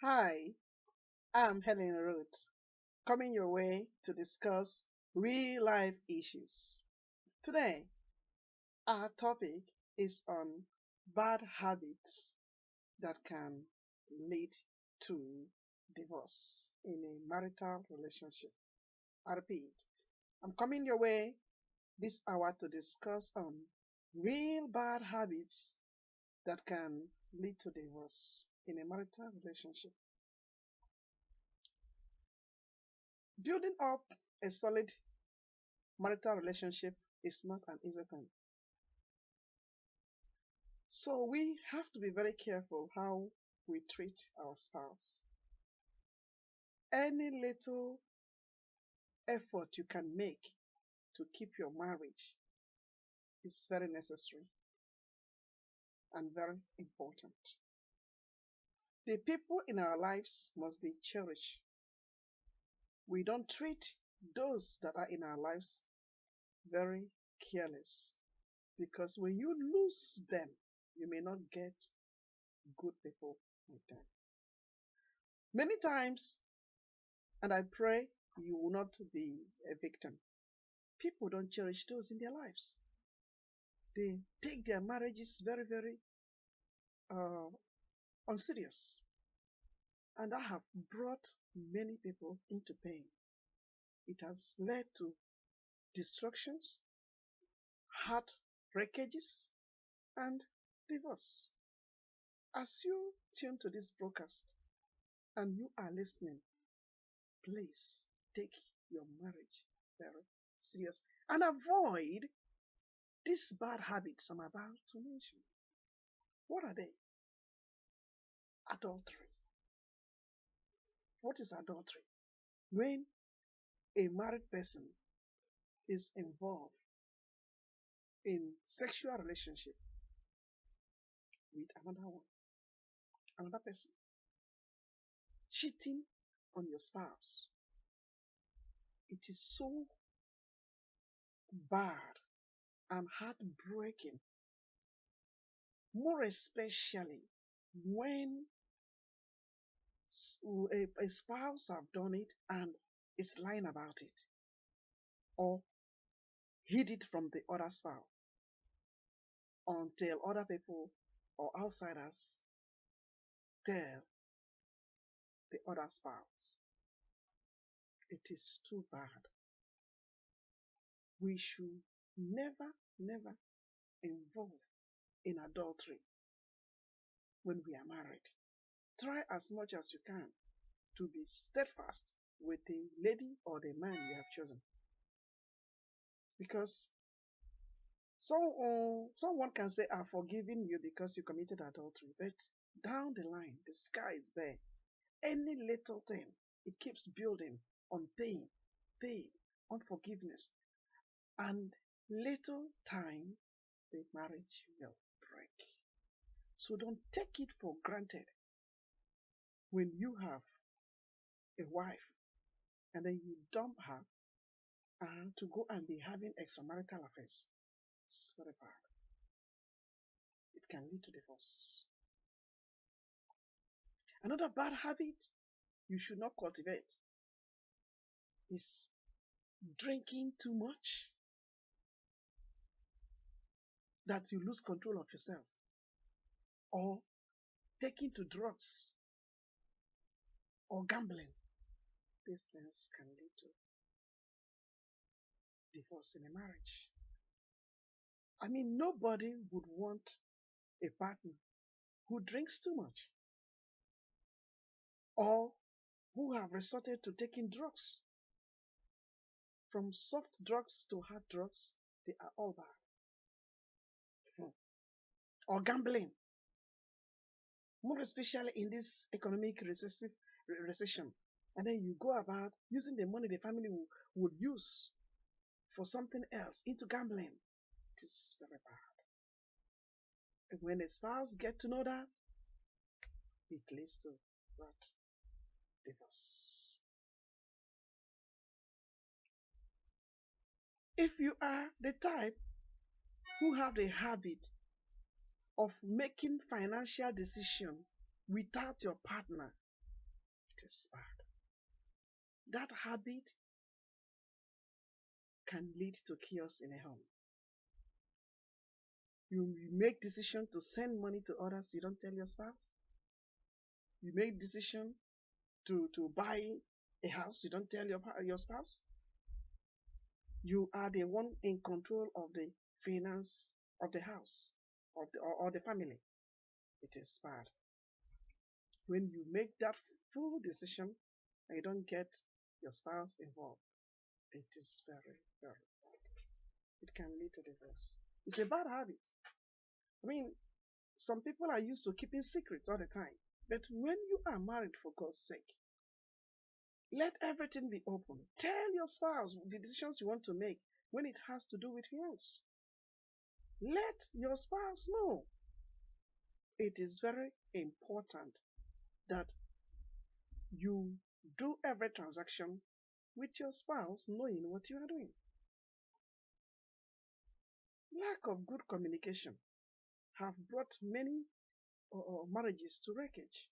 Hi, I'm Helen Root, coming your way to discuss real life issues. Today, our topic is on bad habits that can lead to divorce in a marital relationship. I repeat, I'm coming your way this hour to discuss on real bad habits that can lead to divorce in a marital relationship. Building up a solid marital relationship is not an easy thing. So we have to be very careful how we treat our spouse. Any little effort you can make to keep your marriage is very necessary and very important. The people in our lives must be cherished. We don't treat those that are in our lives very careless because when you lose them, you may not get good people with them. Many times, and I pray you will not be a victim. People don't cherish those in their lives. They take their marriages very, very uh, unserious. And that have brought many people into pain. It has led to destructions, heart breakages, and divorce. As you tune to this broadcast and you are listening, please take your marriage very serious and avoid these bad habits I'm about to mention. What are they? Adultery. What is adultery? When a married person is involved in sexual relationship with another person, cheating on your spouse. It is so bad and heartbreaking, more especially when a spouse have done it and is lying about it or hid it from the other spouse until other people or outsiders tell the other spouse. It is too bad. We should never, never involve in adultery when we are married. Try as much as you can to be steadfast with the lady or the man you have chosen. Because someone can say, I've forgiven you because you committed adultery. But down the line, the sky is there. Any little thing, it keeps building on pain, unforgiveness. And little time, the marriage will break. So don't take it for granted when you have a wife and then you dump her and to go and be having extramarital affairs. It's very bad. It can lead to divorce. Another bad habit you should not cultivate is drinking too much that you lose control of yourself, or taking to drugs or gambling. These things can lead to divorce in a marriage. I mean, nobody would want a partner who drinks too much or who have resorted to taking drugs. From soft drugs to hard drugs, they are all bad. Or gambling, more especially in this economic recession. And then you go about using the money the family would use for something else into gambling. It is very bad. And when a spouse get to know that, it leads to what? Divorce. If you are the type who have the habit of making financial decisions without your partner, It is bad. That habit can lead to chaos in a home. You make decision to send money to others, you don't tell your spouse. You make decision to buy a house, you don't tell your spouse. You are the one in control of the finance of the house or the family. It is bad. When you make that full decision and you don't get your spouse involved, it is very, very bad. It can lead to divorce. It's a bad habit. I mean, some people are used to keeping secrets all the time. But when you are married, for God's sake, let everything be open. Tell your spouse the decisions you want to make when it has to do with finance. Let your spouse know. It is very important that you do every transaction with your spouse knowing what you are doing. Lack of good communication have brought many marriages to wreckage.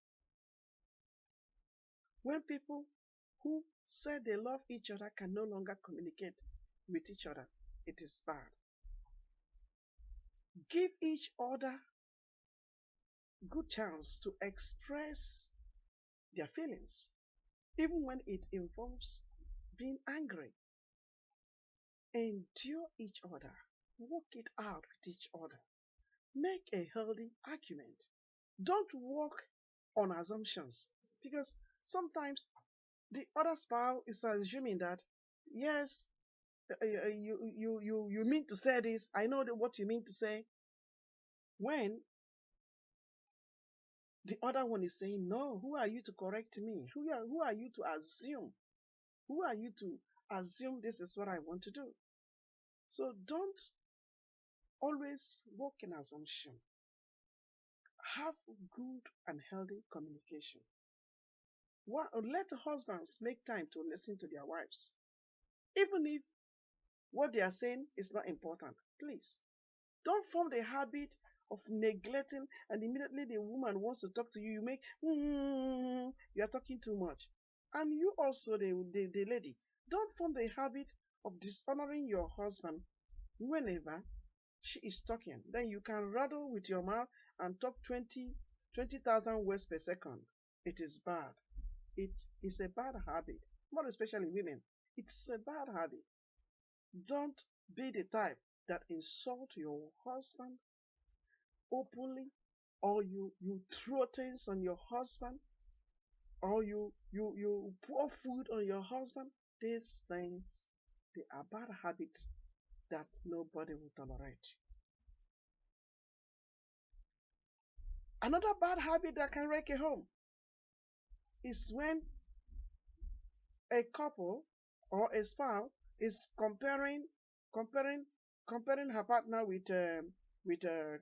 When people who say they love each other can no longer communicate with each other, it is bad. Give each other good chance to express their feelings, even when it involves being angry. Endure each other. Work it out with each other. Make a healthy argument. Don't work on assumptions, because sometimes the other spouse is assuming that, yes, you mean to say this. I know what you mean to say. When the other one is saying, no, who are you to correct me? Who are you to assume? Who are you to assume this is what I want to do? So don't always work in assumption. Have good and healthy communication. Let husbands make time to listen to their wives. Even if what they are saying is not important, please. Don't form the habit of neglecting, and immediately the woman wants to talk to you, you make, you are talking too much. And you also, the lady, don't form the habit of dishonoring your husband whenever she is talking. Then you can rattle with your mouth and talk 20,000 words per second. It is bad. It is a bad habit, more especially women. It's a bad habit. Don't be the type that insult your husband openly, or you throw things on your husband, or you pour food on your husband. These things, they are bad habits that nobody will tolerate. Another bad habit that can wreck a home is when a couple or a spouse is comparing comparing her partner with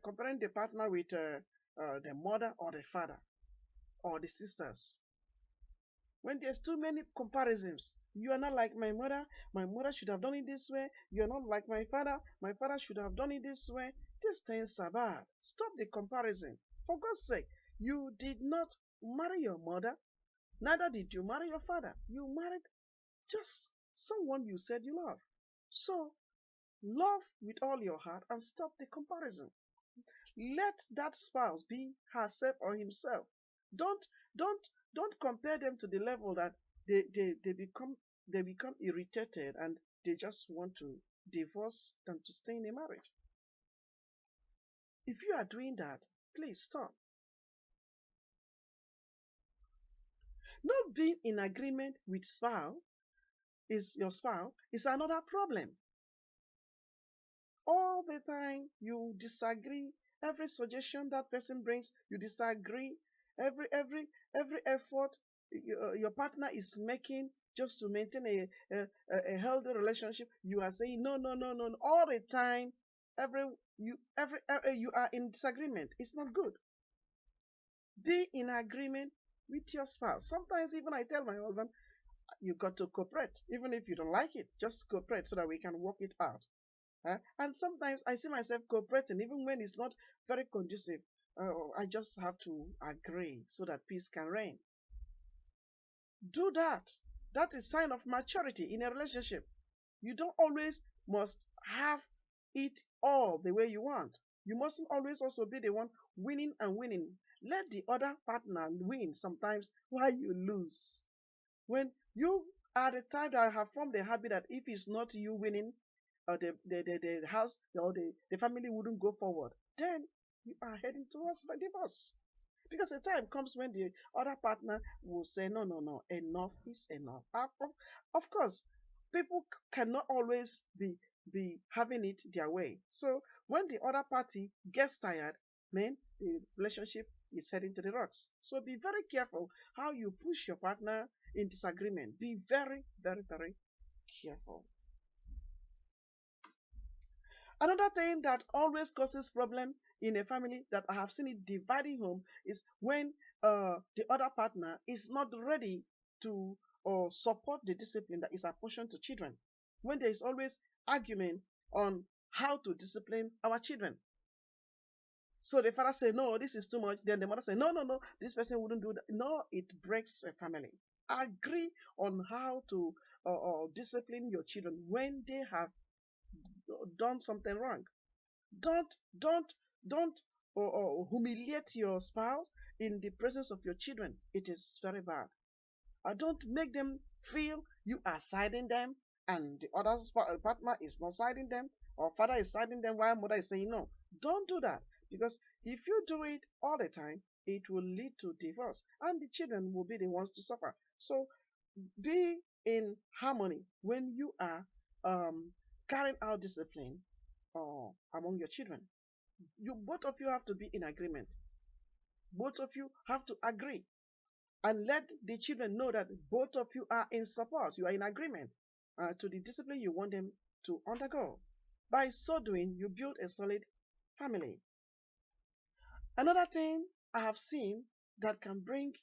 comparing the partner with the mother or the father or the sisters. When there's too many comparisons, you are not like my mother should have done it this way. You are not like my father should have done it this way. These things are bad. Stop the comparison. For God's sake, you did not marry your mother, neither did you marry your father. You married just someone you said you love. So, love with all your heart and stop the comparison. Let that spouse be herself or himself. Don't don't don't compare them to the level that they become irritated and they just want to divorce than to stay in a marriage. If you are doing that, please stop. Not being in agreement with your spouse is another problem. All the time you disagree. Every suggestion that person brings, you disagree. Every effort your partner is making just to maintain a healthy relationship, you are saying no, no, no, no, all the time. You are in disagreement. It's not good. Be in agreement with your spouse. Sometimes even I tell my husband, you got to cooperate. Even if you don't like it, just cooperate so that we can work it out. And sometimes I see myself cooperating even when it's not very conducive. I just have to agree so that peace can reign. Do that. That is sign of maturity in a relationship. You don't always must have it all the way you want. You mustn't always also be the one winning and winning. Let the other partner win sometimes while you lose. When you are the type that have formed the habit that if it's not you winning, the house or the family wouldn't go forward, then you are heading towards divorce. Because the time comes when the other partner will say, no, no, no, enough is enough. Of course, people cannot always be having it their way. So when the other party gets tired, then the relationship is heading to the rocks. So be very careful how you push your partner in disagreement. Be very, very, very careful. Another thing that always causes problem in a family that I have seen it dividing home is when the other partner is not ready to support the discipline that is apportioned to children. When there is always argument on how to discipline our children. So the father say, no, this is too much. Then the mother say, no, no, no, this person wouldn't do that. No, it breaks a family. Agree on how to discipline your children when they have done something wrong. Don't don't don't humiliate your spouse in the presence of your children. It is very bad. Don't make them feel you are siding them and the other partner is not siding them, or father is siding them while mother is saying no. Don't do that, because if you do it all the time, it will lead to divorce and the children will be the ones to suffer. So be in harmony when you are carrying out discipline among your children. You both of you have to be in agreement. Both of you have to agree and let the children know that both of you are in support. You are in agreement to the discipline you want them to undergo. By so doing, you build a solid family. Another thing I have seen that can bring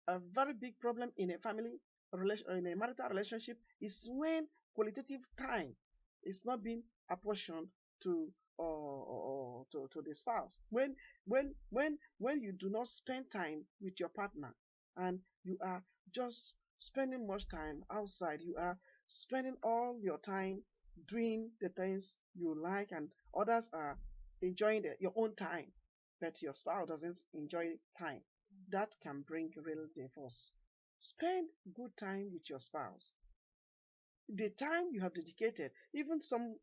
a very big problem in a family relation, in a marital relationship, is when qualitative time is not being apportioned to to the spouse. When you do not spend time with your partner and you are just spending much time outside, you are spending all your time doing the things you like, and others are enjoying your own time, but your spouse doesn't enjoy time. That can bring real divorce. Spend good time with your spouse. The time you have dedicated, even some,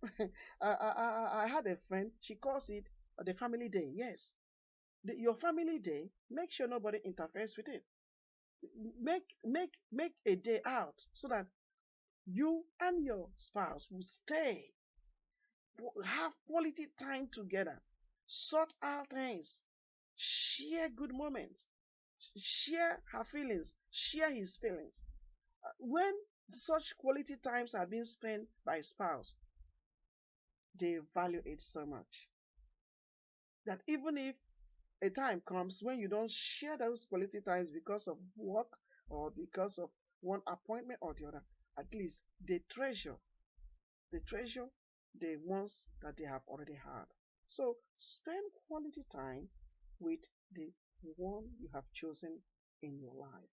I had a friend, she calls it the family day. Yes, your family day, make sure nobody interferes with it. Make a day out so that you and your spouse will stay, have quality time together, sort out things, share good moments, share her feelings, share his feelings. When such quality times are being spent by spouse, they value it so much that even if a time comes when you don't share those quality times because of work or because of one appointment or the other, at least they treasure the ones that they have already had. So spend quality time with the one you have chosen in your life.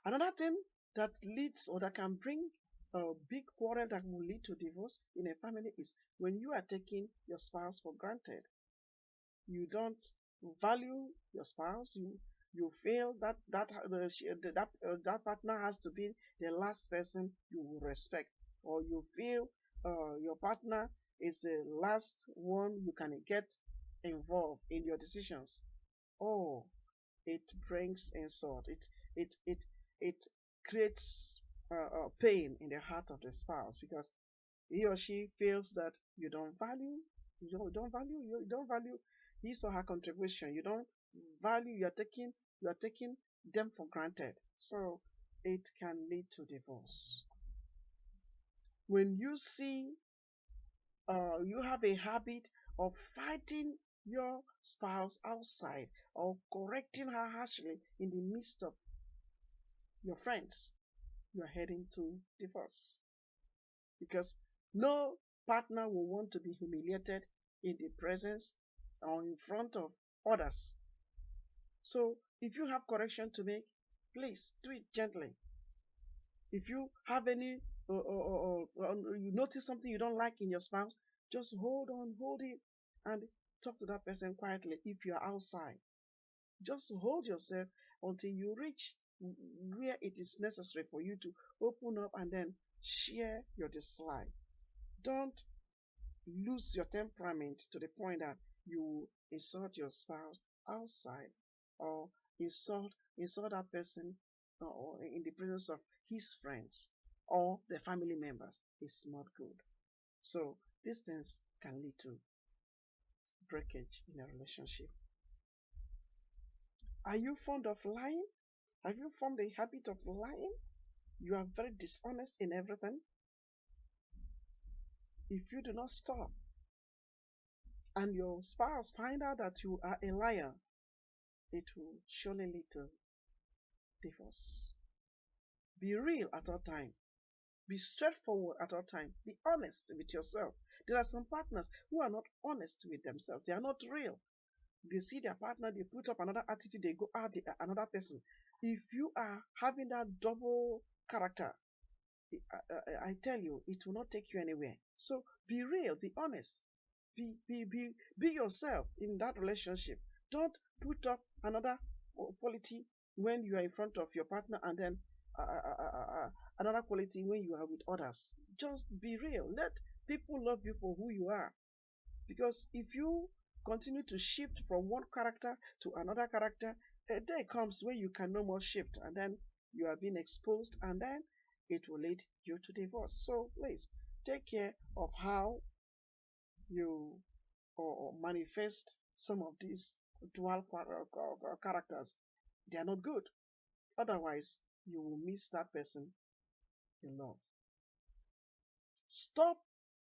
Another thing that leads or that can bring a big quarrel that will lead to divorce in a family is when you are taking your spouse for granted. You don't value your spouse. You feel that that partner has to be the last person you will respect, or you feel your partner is the last one you can get involved in your decisions. Oh, it brings insult. It creates pain in the heart of the spouse, because he or she feels that you don't value his or her contribution. You don't value. You are taking them for granted. So it can lead to divorce. When you see you have a habit of fighting your spouse outside or correcting her harshly in the midst of your friends, you are heading to divorce, because no partner will want to be humiliated in the presence or in front of others. So if you have correction to make, Please do it gently. If you have any, you notice something you don't like in your spouse, just hold on, hold it, and talk to that person quietly. If you are outside, just hold yourself until you reach where it is necessary for you to open up and then share your dislike. Don't lose your temperament to the point that you insult your spouse outside, or insult that person, or in the presence of his friends or the family members. It's not good. So these things can lead to breakage in a relationship. Are you fond of lying? Have you formed a habit of lying? You are very dishonest in everything. If you do not stop and your spouse find out that you are a liar, it will surely lead to divorce. Be real at all time. Be straightforward at all time. Be honest with yourself. There are some partners who are not honest with themselves. They are not real. They see their partner, they put up another attitude, they go out another person. If you are having that double character, I tell you, it will not take you anywhere. So be real, be honest, be yourself in that relationship. Don't put up another quality when you are in front of your partner, and then another quality when you are with others. Just be real. Let people love you for who you are. Because if you continue to shift from one character to another character, a day comes where you can no more shift, and then you are being exposed, and then it will lead you to divorce. So please take care of how you or manifest some of these dual characters. They are not good. Otherwise, you will miss that person you love. Stop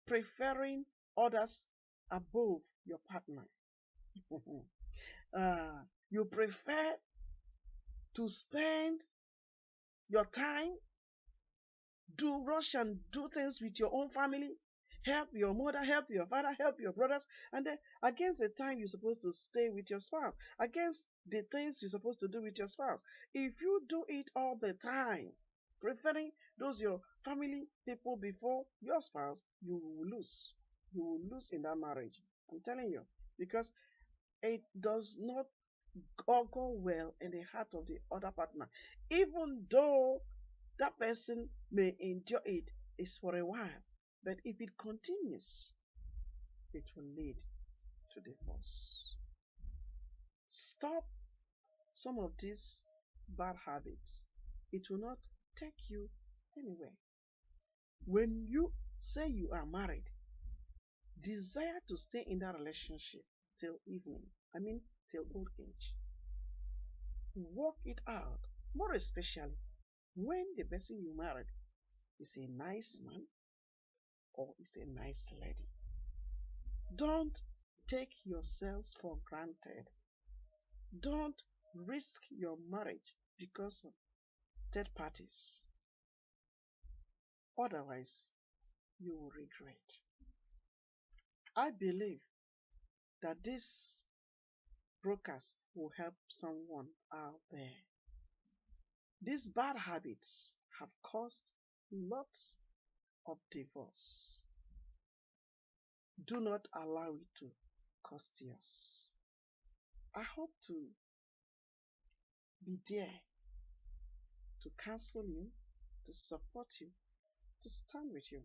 preferring others above your partner. You prefer to spend your time, rush and do things with your own family, help your mother, help your father, help your brothers, and then against the time you're supposed to stay with your spouse, against the things you're supposed to do with your spouse. If you do it all the time, preferring those your family people before your spouse, you will lose. You will lose in that marriage. I'm telling you. Because it does not all go well in the heart of the other partner. Even though that person may endure it is for a while, but if it continues, it will lead to divorce. Stop some of these bad habits. It will not take you anywhere. When you say you are married, desire to stay in that relationship till evening. I mean, till old age. Work it out, more especially when the person you married is a nice man or is a nice lady. Don't take yourselves for granted. Don't risk your marriage because of third parties. Otherwise, you will regret. I believe that this broadcast will help someone out there. These bad habits have caused lots of divorce. Do not allow it to cost yours. I hope to be there to counsel you, to support you, to stand with you.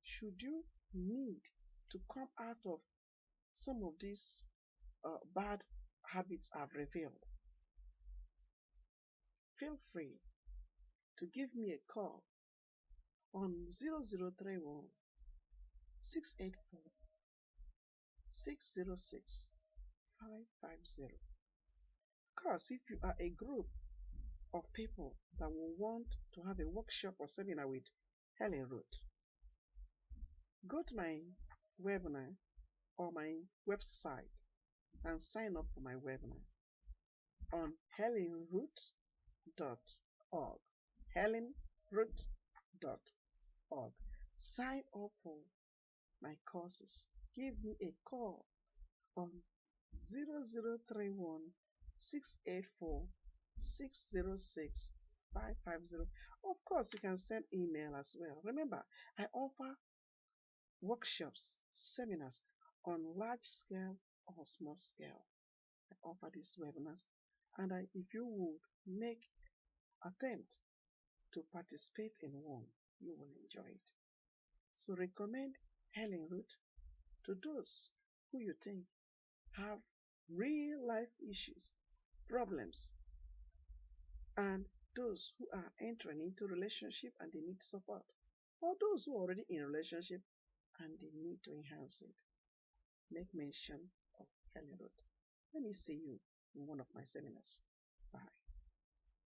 Should you need to come out of some of these bad habits I've revealed, feel free to give me a call on 0031 684 606 550. Of course, if you are a group of people that will want to have a workshop or seminar with Helen Root, go to my webinar or my website and sign up for my webinar on helenroot.org. helenroot.org. Sign up for my courses. Give me a call on 0031 684 606 550. Of course, you can send email as well. Remember, I offer workshops, seminars on large scale or small scale. I offer these webinars, and if you would make attempt to participate in one, you will enjoy it. So recommend Helen Root to those who you think have real life issues, problems, and those who are entering into relationship and they need support, or those who are already in relationship and they need to enhance it. Make mention of Helen Root. Let me see you in one of my seminars. Bye.